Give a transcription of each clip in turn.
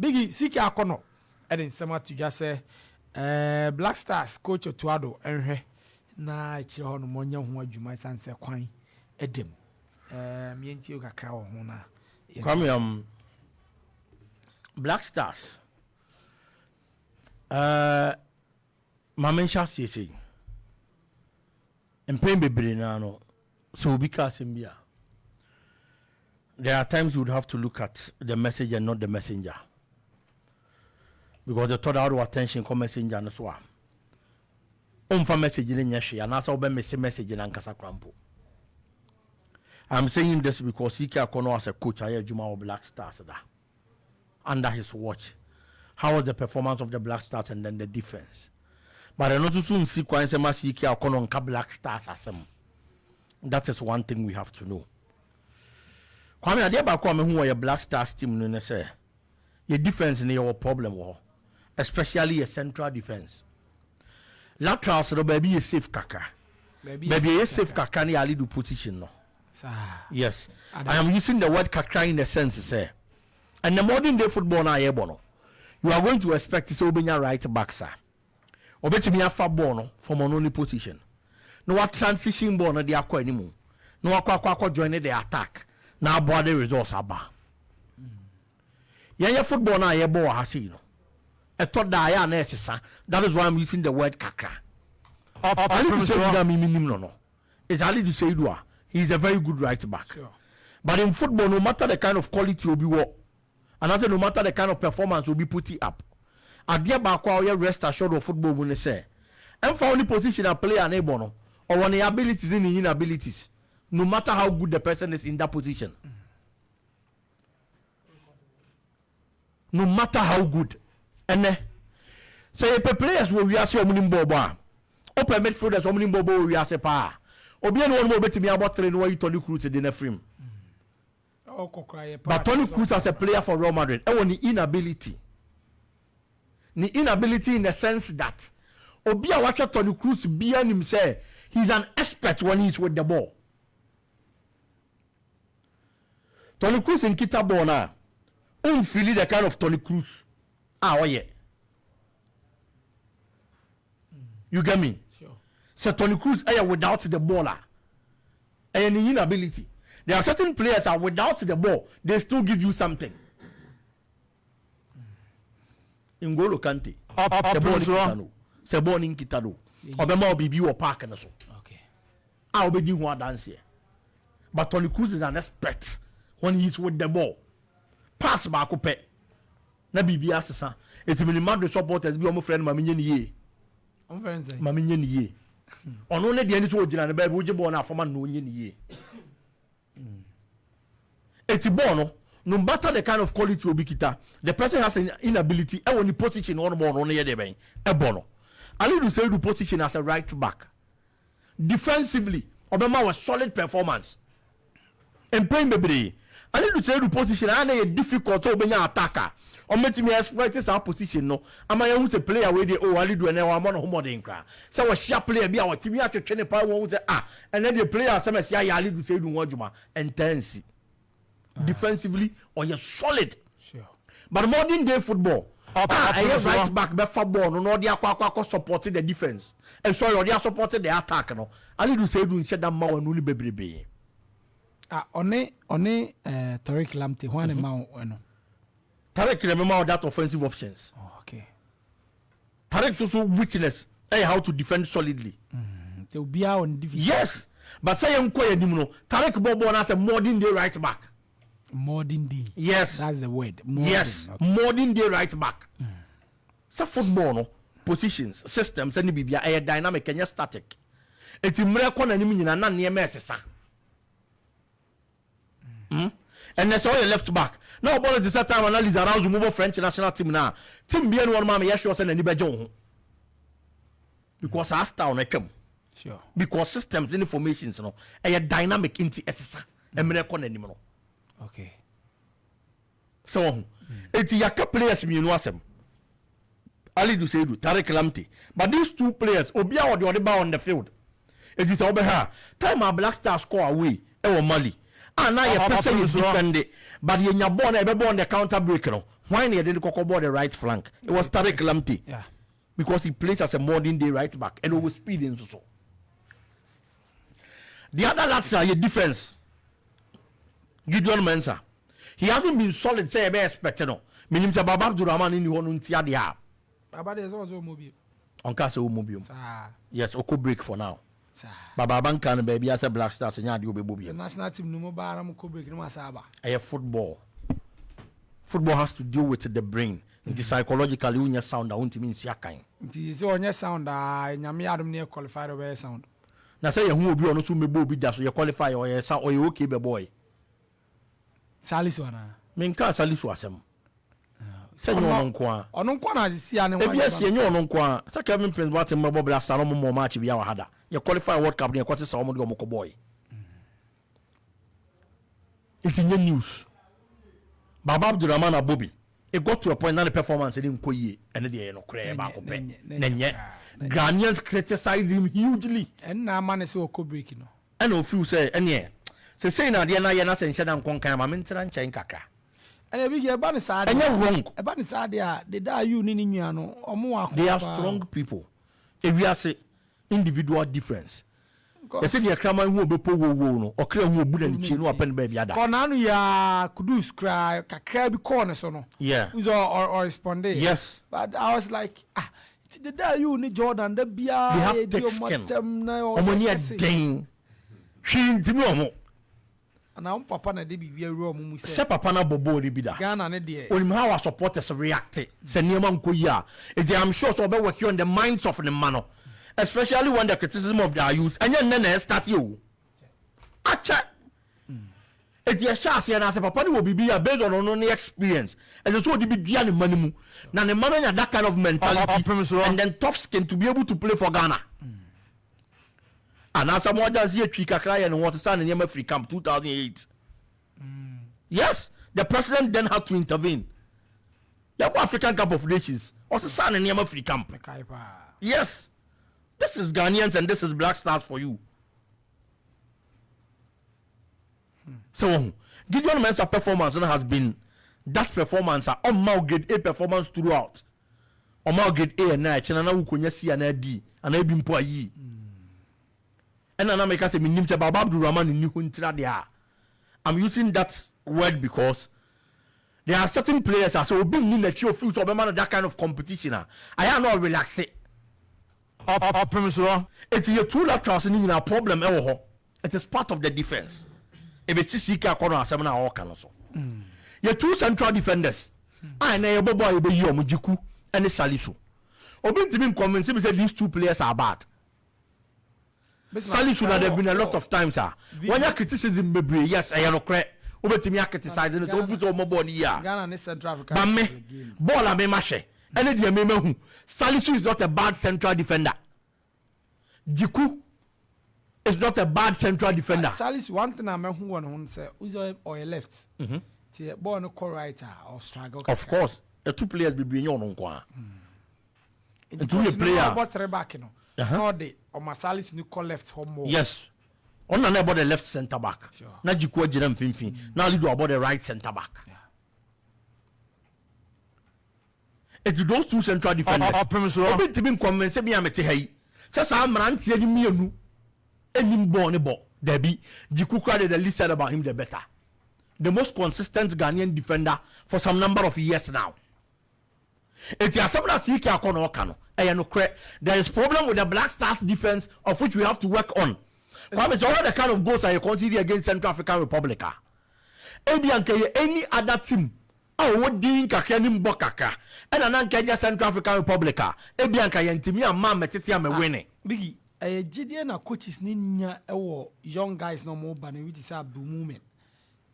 Biggie Siki Akono and Sama to just say Black Stars coach Otuado and na it's on Monya who you might answer quine Edim. Me and Tioga Cow Hona. Come Black Stars. Mamen Shasi and Pain Bebrinano. So because there are times you would have to look at the message and not the messenger. Because the third out of attention come messenger and so on. For message in Yashi and also be message in Ankasa Crampo. I'm saying this because Siki Akono as a coach at Juma of Black Stars under his watch. How was the performance of the Black Stars and then the defense? But I not soon see Siki Akono and Black Stars as them. That is one thing we have to know. Kwame Adeba Kwame who are your Black Stars team no say your defense in your problem especially a central defense. Lateral so baby is safe kaka. Baby is safe kaka ni ali do position no. Yes. I am using the word kaka in the sense say. And the modern day football na yebono. You are going to expect to obey your right back sir. Obetimi afa ball no from an only position. No what transition ball no dey akọ animu. No akọ join the attack. Now body results aba. Yeah, football na ye ball ha see no. E to da ya na esesa. That is why I'm using the word kakra. No. It's Ali to say he's a very good right back. Sure. But in football, no matter the kind of quality will be what, and no matter the kind of performance will be put it up. Adia bakwa you rest assured of football when they say. And for only position a player able no, or when the abilities in the inabilities. No matter how good the person is in that position. No matter how good. And say if players will we are so many boba. Open midfielders so many bobo we are say pa. Obi any one more bet me about train where you Tony Cruz in the frame. But Tony Cruz as a player for Real Madrid, I want the inability. The inability in the sense that Obi a watch Tony Cruz be him say he's an expert when he's with the ball. Tony Cruz in Kita Bona, feel the kind of Tony Cruz. Oh yeah. You get me? Sure. So Tony Cruz without the baller. And the inability. There are certain players are without the ball, they still give you something. Ngolo Kante. The ball in Kitano. Obama Bibi or Park and so. Okay. I'll be doing one dance here. But Tony Cruz is an expert. When he's with the ball, pass back up. Na bibi asesa. It's been Madrid supporters be my friend Mami Ye. I'm friends. Mami Ye. On only the end to Ojina the baby Uji born for man no ye. It's born no matter the kind of quality obikita, the person has an inability. I want the position on more on the day. A bono. I need to say the position as a right back. Defensively, Obama was solid performance. And playing baby. I need to say the position and a difficult to be an attacker. Or make me exploit this position. No, am I who's a player where they only do an hour on home in cry. So a sharp player be our team to train a power with and then the player some say I need to say do one and tendency. Defensively or you're solid. Sure. But modern day football. Right back be football no they are supporting the defense. And so they are supporting the attack no. I need to say do instead that more only baby. One Tariq Lamptey one amount no. Tariq remember that offensive options. Oh, okay. Tariq's also weakness. How to defend solidly. To be on defense. Yes, but say Tariq Bobo as a modern day right back. Modern day. Yes, that's the word. Modern. Yes, okay. Modern day right back. So football no positions, systems, and be a dynamic and static. It's a miracle and you na near mess. And that's all left back. Now, ball at the time analysis around the mobile French national team now. Team be one man, yes, sure, and anybody. Because I start on a come. Sure. Because systems and informations, you know, a dynamic into SSA. And miracle anymore. Okay. So, it's Yaka players, you know, some. Ali do say do Tariq Lamptey. But these two players, Obia or the other bar on the field. It is over here. Time our Black Stars score away. Mali. And now your person is defended. But you are born the counter break. Why they didn't ball the right flank? It was Tariq Lamptey. Yeah. Because he plays as a modern day right back and over speed in so. The other laps are your defense. Gideon Mensah. He hasn't been solid, say, expected. No. Meaning, Baba Abdurrahman in the one untia the app. Baba, there's also mobile. On Castle Mobile. Yes, Oko break for now. Baba Bankan, baby, as a Black Stars, and you will be. The national team, no more Baram Kubrick, no Masaba. I have football. Football has to deal with the brain. It is psychologically when you sound, I want to mean Siakai. It is on your sound, Yami Adam near qualified over sound. Now say who will be on to me, Bobby, that you qualify or you sound or you okay, boy. Saliswana. Minka Saliswasem. Say you on Qua. On Unquana, see, and yes, you on Qua. So Kevin Prince, what in Mobile Salomon more match be our had. You qualify World Cup near quarter Salomon Moko boy. It's in the news. Baba Abdurrahman Bobby. It got to a point that the performance didn't go ye and the no crab back. Ghanaians criticize him hugely. And now man is so breaking. I know few say, and yeah. Say now, the Nayana and Shadam Conca, my mentor and chain caca. And a big Abanisad, and you're wrong. Abanisadia, they die you Niniano or more. They are strong people. If we are say individual difference. They say the crime who be poor or clear who wouldn't chin up and baby. Konanu ya kudus cry, Kakrabi corner sono. Yeah. Or respond. Yes. But I was like, the day you need Jordan, the beer, they have thick skin. Omonia Dane. She didn't. And now Papa na debi we room. Say Papa na bobo libida. Ghana ne dear. When how our supporters reacted. Say Niaman Kuya. I'm sure so be working on the minds of the man. Especially when the criticism of their youth and then start you. Acha. It's your chance and as a papa will be based on only experience. And it's what be Diana Manimu. Now the man had that kind of mentality and then tough skin to be able to play for Ghana. And as some others here, Chika Cry and want to stand in Yemen Free Camp 2008. Yes, the president then had to intervene. The African Cup of Nations also stand in Yemen Free Camp. Yes. This is Ghanaians and this is Black Stars for you. So, Gideon Mensah performance has been that performance on my grade A performance throughout. On my grade A and I, China who can see an D and I been poor ye. And then I make us a minimum Baba Abdurrahman in New Huntra. I'm using that word because there are certain players that will be in the show future of that kind of competition. I am not relaxing. Opemsuo. It's your two laterals in a problem. It is part of the defense. If it's CK corner, 7 or so. Your two central defenders. I know your boy be you, Mujiku, and the Salisu. Obi to be convinced that these two players are bad. Salisu should have been a lot of times. When you criticism, maybe yes, I am correct. Over to me, criticizing it over to mobile here. Ghana and Central Africa. But me, ball and me mashe. And then Salisu is not a bad central defender. Jiku is not a bad central defender. Salisu, one thing I met who one say, who's or left. See, born a co-writer or struggle. Of course, the two players will be on one. The two players about three back, you know. How they or Masalis new call left home more. Yes. On about the left centre back. Now Jiku Jerem Finfin. Now you do about the right centre back. It's those two central defenders. Opemsuo. To be convinced me I'm a hey. Says I'm ranting any me any born about Debbie. Jiku cried the least said about him the better. The most consistent Ghanaian defender for some number of years now. It's a similar CK Kono Kano. There is problem with the Black Stars defense of which we have to work on. It's all the kind of goals I consider against Central African Republic. Any other team. Oh, what doing Kakanim Bokaka and an Kenya Central African Republic. Ebianka Yentimi and Mamma Titia me winning. Biggie, a Gideon coaches Ninya young guys no more banning with his Abdul movement.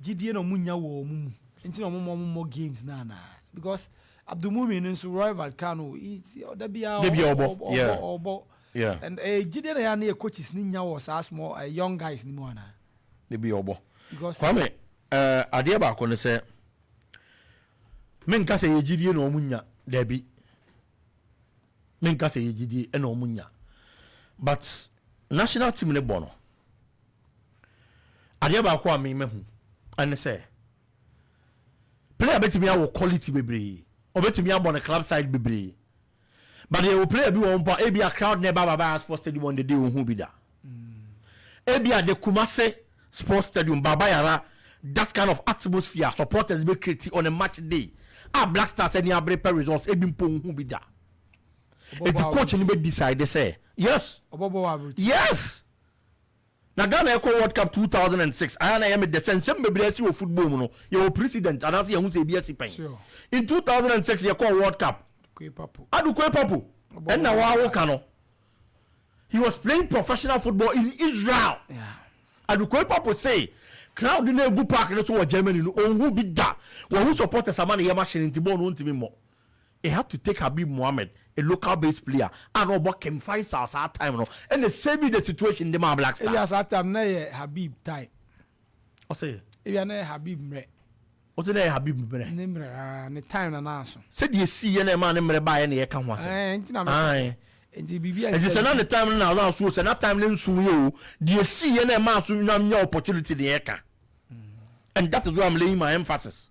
Gideon Munya wo mum. Into more games nana. Because Abdul Mumin and Roy Valcano is the Bia. Yeah. And a Gideon near coaches Ninya was as more young guys in Moana. The Biobo. Because Kwame, Adiaba Kone say. Men ka se yejidie na omunya debi men ka se yejidie na omunya but national team ne bono ade ba ko ame mehu ane se player betimi awo quality bebre obetimi abo on club side bebre but the player bi won pa ebi a crowd never baba sports stadium on the day who bi da ebi a the Kumase sports stadium baba yara that kind of atmosphere supporters be create on a match day Black Stars any abre per results ebi mpo who bi da it's coach ni be decide say yes yes na Ghana Eco World Cup 2006 I am the sense bebresi of football no your president and as who say BSC pen in 2006 Eco World Cup Adu Kwepapu and na wa kano he was playing professional football in Israel Adu Kwepapu say crowd in a good park to Germany no who be da who support Samana Yamashine in Tibon won't be more he had to take Habib Mohammed, a local based player, and about can find us at time, and they save the situation in the Black Stars. Yes, at time, Habib type. I say, if you are Habib, what's the Habib? The time and answer. Said you see any man in buy any account. Aye, and the BB is another time now, last week, and that time then so you, do you see any man to your opportunity the Eka? And that is where I'm laying my emphasis.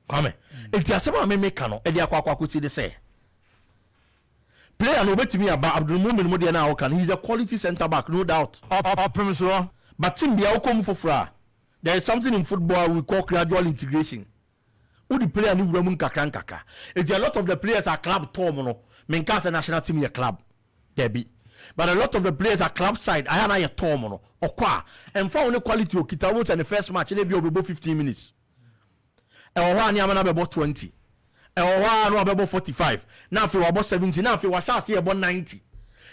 Come it is someone may make no e dey akwa kuti dey say player no betimi aba Abdul Mumin Modi na can he's a quality center back no doubt Opemsuo but team bia ukom fofora there is something in football we call gradual integration who the player ni wuramu nkaka it's a lot of the players are club tom no menka say national team your club there be but a lot of the players are club side I na your tom no okwa and for only quality okita wo in the first match dey be obo 15 minutes Ewa ni amana bebo 20. Ewa no bebo 45. Na afi wabo 70. Na afi washa ase ebo 90.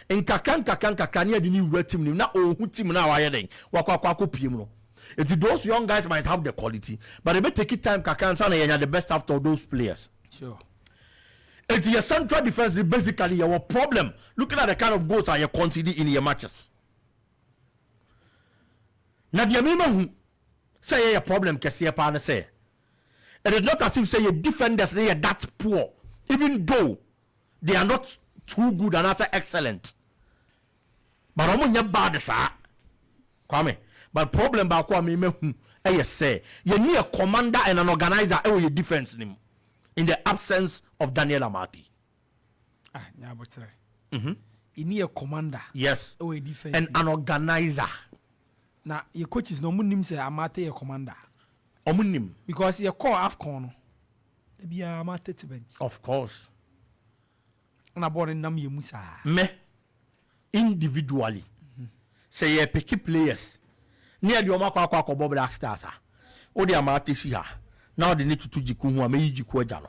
Nkaka ni adi ni wura team ni na ohu team na wa yeden. Wakwa piem no. Those young guys might have the quality, but they may take it time kaka and say the best after those players. Sure. It's your central defense basically your problem. Looking at the kind of goals that you concede in your matches. Na dia me hu say your problem kese pa na say. It is not as if say your defenders they are that poor, even though they are not too good and not excellent. But omo nya bad sa. Kwame. But problem ba kwa me hu say you need a commander and an organizer your defense nim in the absence of Daniel Amati. Nya botre. You need a commander. Yes. Your defense and an organizer. Now your coaches no munim say Amati a commander. Omunim because you call AFCON they be Amati to bench. Of course. Na born nam ye musa. Me individually. Say you pick players. Near the Omaka Bob Black Stars. O de Amati si ha. Now they need to jiku hu ameyi jiku ejano.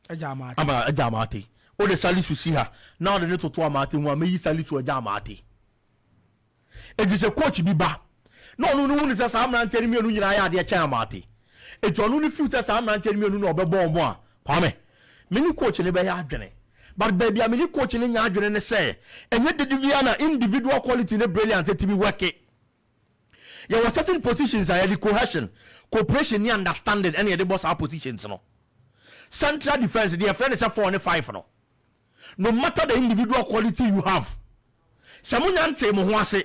Ejamati. Ama ejamati. O de Salisu si ha. Now they need to Amati hu ameyi Salisu ejamati. It is a coach biba. No say Sam na tell me no nyina ya de cha Amati. It onu ni future Sam na tell me no obebo mo a. Kwame. Many coach ne be ya adwene. But baby a many coach ne nya adwene ne say enye de Viviana individual quality ne brilliance to be working. There were certain positions I had the cohesion, cooperation, and understanding any of the boss positions. No central defense, their friend is a 4 and 5. No matter the individual quality you have, someone say Mohwase,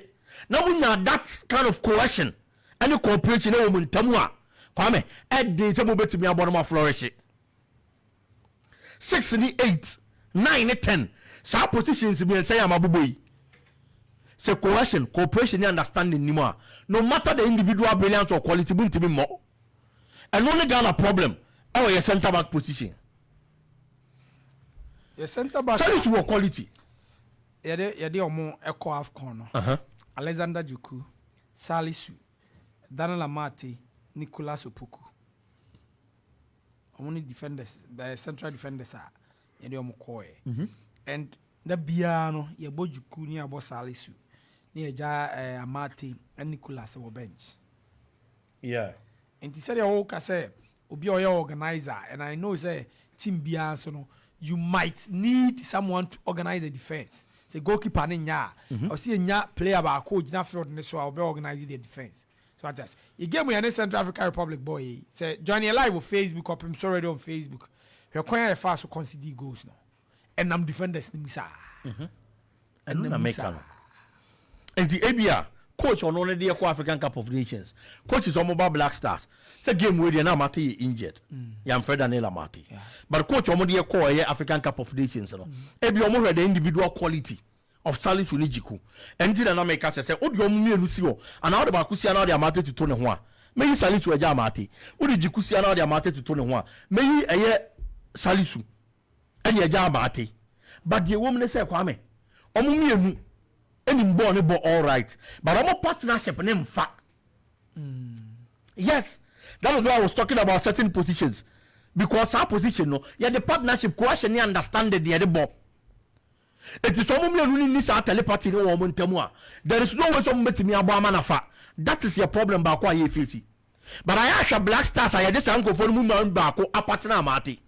now we have that kind of cohesion and cooperation. No woman, Tamua, Kwame, add the table to me about my flourish. 6 and 8, 9 and 10. So positions me and say I'm a boy. Say cohesion, cooperation, and understanding anymore. No matter the individual brilliance or quality, to be more. And only got a problem. Our your center back position. Your center back. Salisu your quality. Yede omo Eco AFCON. Alexander Juku, Salisu, Daniel Amati, Nicolas Opoku. Only defenders, the central defenders are yede omo koe. And the biano ye bojuku ni abo Salisu. Ni eja Amati and Nicolas were bench. Yeah. And he said you say obi oya organizer and I know say team bian so no you might need someone to organize the defense. Say goalkeeper ni nya or see nya player ba coach na field ni so I will be organizing the defense. So I just you game we in Central African Republic boy say join your live on Facebook Opemsuo already on Facebook. We kwanya fast to concede goals no. And I'm defenders ni misa. And na make no. And the ABA coach on only the African Cup of Nations. Coach is on mobile Black Stars. Say game where they now Mati injured. Yam Fred and Ela Mati. But coach on the call African Cup of Nations. Ebi almost the individual quality of Salisu Nijiku. And did an America say, "Oh, you me Lucio." And now the Bakusia now they are Mati to Tony Hua. May you Salisu a Mati. What did you see now they are Mati to Tony Hua? May you a Salisu and your Jamati. But the woman say, "Kwame, Omumienu." Any born all right, but I'm a partnership name fact. Yes, that was why I was talking about certain positions because our position, no, yeah, the partnership question, you understand the other ball. It is only me needs a telepathy no woman temua. There is no way to meet me about manafa. That is your problem back why you feel. But I ask a Black Stars, I just uncle for woman back or a partner mati.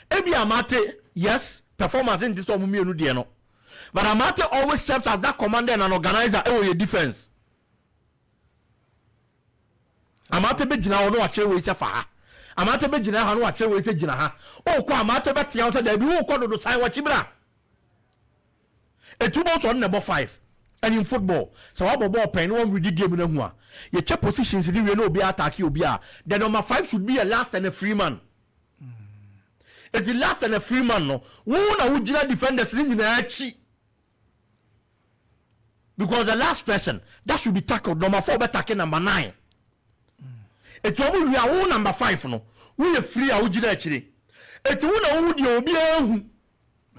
Ebi amate, yes, performance in this woman no diano. But Amate always serves as that commander and an organizer in your defense. Amate be jina no ache we fa. Amate be jina ha no ache we jina ha. O kwa Amate be tia so da bi wo kodo do sai wa chibra. Etubo so number 5. And in football, so what ball pen one ready game na hu a. Ye check positions the we no be attack obi a. The number 5 should be a last and a free man. It's the last and a free man no. Wo na wo jina defenders ni nyina achi. Because the last person that should be tackled, number 4 be tackle number 9. It's only we are number 5 no. We are free a ujina actually. It's one who di obi ehu.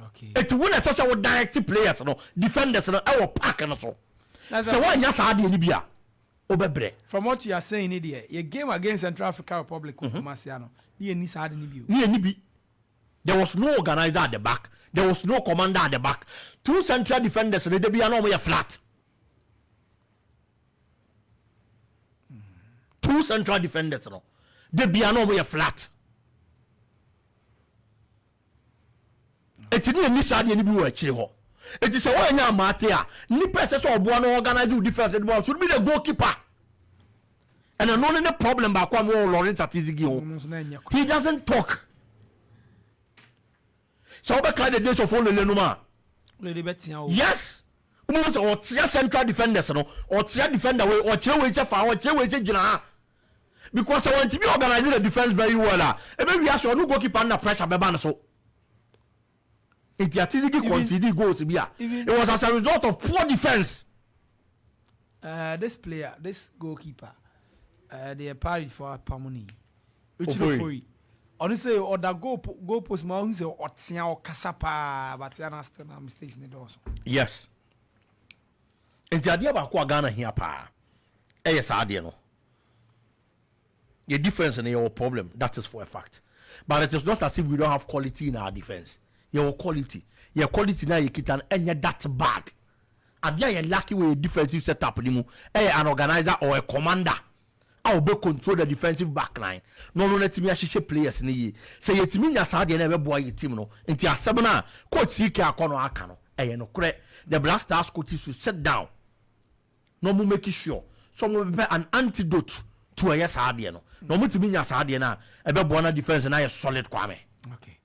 Okay. It's one that say we direct players no, defenders no, our pack and so. So why nya sa de ni bia? Obebre. From what you are saying here, your game against Central African Republic Kumasiano, ni ni sa de ni bi. Ni bi. There was no organizer at the back. There was no commander at the back. 2 central defenders they be no more flat. 2 central defenders no. They be no more flat. Eti ni sa de ni bi wo akire ho. Eti se wo nya amate a, ni person so obo no organize defense the ball should be the goalkeeper. And no any problem ba kwa mo Lawrence Atizigi ho. He doesn't talk. So we call the days of all Lenuma. Yes. Or tia central defenders no, or tia defender way, or tia way fa, or tia way jina. Because I want to be organizing the defense very well. And maybe we ask you no goalkeeper under pressure beba so. It Atizigi conceded goals to be. It was as a result of poor defense. This player, this goalkeeper, they applied for Pamoni. Richard honestly, or the go post mountains or Tia or Casapa, but they are still mistakes in the doors. Yes. And the idea about Ghana here, pa. Yes, I know. The difference in your problem, that is for a fact. But it is not as if we don't have quality in our defense. Your quality now you can and you're that bad. And you're lucky with a defensive setup, an organizer or a commander. I will be control the defensive backline. No, let me assist players in the year. Say it means that I never boy team no. Into a semina, coach Sika Kono Akano. No correct. The Black Stars coach is to sit down. No more make sure. Some will be an antidote to a yes hardiano. No more to me as hardiana. A better defense and I a solid Kwame. Okay.